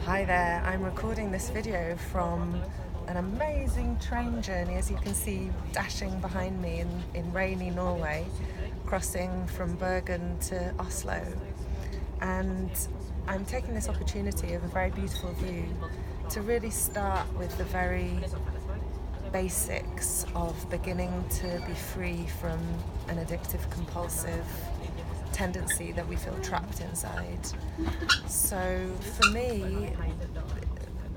Hi there, I'm recording this video from an amazing train journey, as you can see dashing behind me in rainy Norway, crossing from Bergen to Oslo. And I'm taking this opportunity of a very beautiful view to really start with the very basics of beginning to be free from an addictive, compulsive tendency that we feel trapped inside. So for me,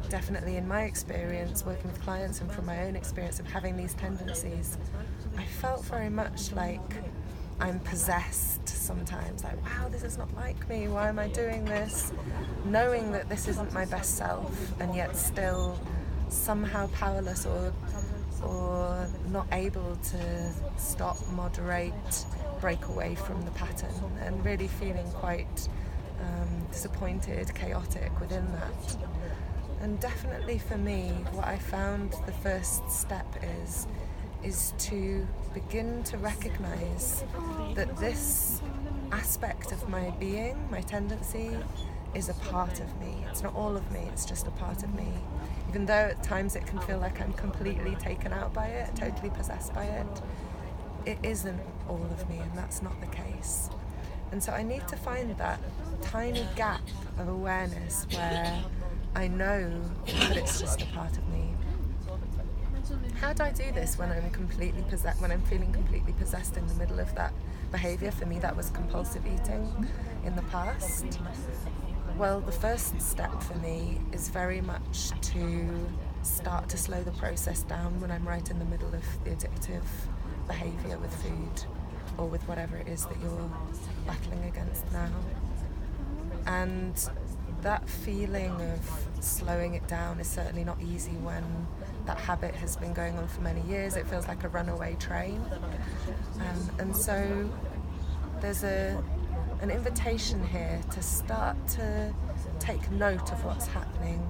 definitely in my experience working with clients and from my own experience of having these tendencies, I felt very much like I'm possessed sometimes, like, wow, this is not like me, why am I doing this? Knowing that this isn't my best self, and yet still somehow powerless or not able to stop, moderate, break away from the pattern, and really feeling quite disappointed, chaotic within that. And definitely for me, what I found the first step is to begin to recognize that this aspect of my being, my tendency, is a part of me. It's not all of me, it's just a part of me. Even though at times it can feel like I'm completely taken out by it, totally possessed by it, it isn't all of me, and that's not the case. And so I need to find that tiny gap of awareness where I know that it's just a part of me. How do I do this when I'm completely possessed, when I'm feeling completely possessed in the middle of that behavior? For me, that was compulsive eating in the past. Well, the first step for me is very much to start to slow the process down when I'm right in the middle of the addictive behavior with food or with whatever it is that you're battling against now. And that feeling of slowing it down is certainly not easy when that habit has been going on for many years. It feels like a runaway train. And so there's an invitation here to start to take note of what's happening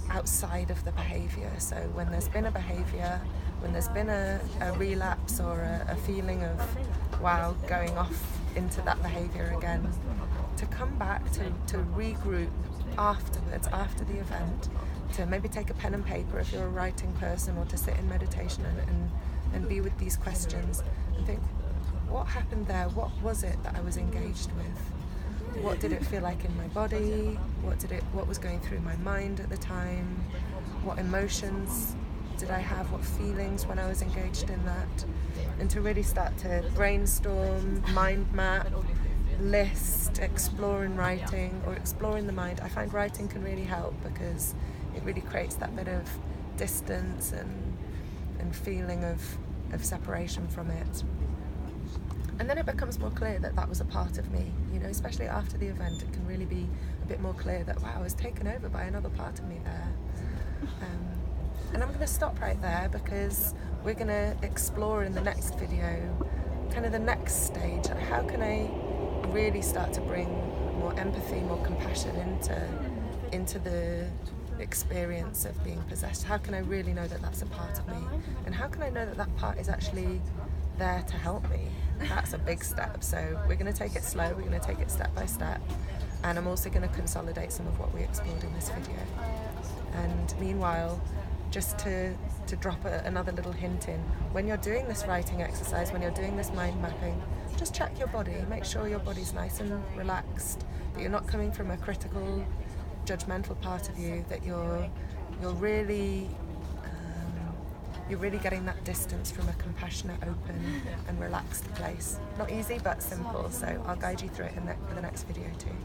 outside of the behavior. So when there's been a behavior, when there's been a relapse or a feeling of, wow, going off into that behavior again, to come back, to regroup afterwards, after the event, to maybe take a pen and paper if you're a writing person, or to sit in meditation and be with these questions and think, what happened there? What was it that I was engaged with? What did it feel like in my body? What was going through my mind at the time? What emotions did I have? What feelings when I was engaged in that? And to really start to brainstorm, mind map, list, explore in writing or explore in the mind. I find writing can really help because it really creates that bit of distance and feeling of separation from it. And then it becomes more clear that that was a part of me, especially after the event. It can really be a bit more clear that, wow, I was taken over by another part of me there. And I'm going to stop right there because we're going to explore in the next video kind of the next stage. How can I really start to bring more empathy, more compassion into the experience of being possessed? How can I really know that that's a part of me? And how can I know that that part is actually there to help me? That's a big step. So we're going to take it slow, we're going to take it step by step, and I'm also going to consolidate some of what we explored in this video. And meanwhile, just to drop another little hint in, when you're doing this writing exercise, when you're doing this mind mapping, just check your body, make sure your body's nice and relaxed, that you're not coming from a critical, judgmental part of you, that you're really getting that distance from a compassionate, open and relaxed place. Not easy, but simple, so I'll guide you through it in the next video too.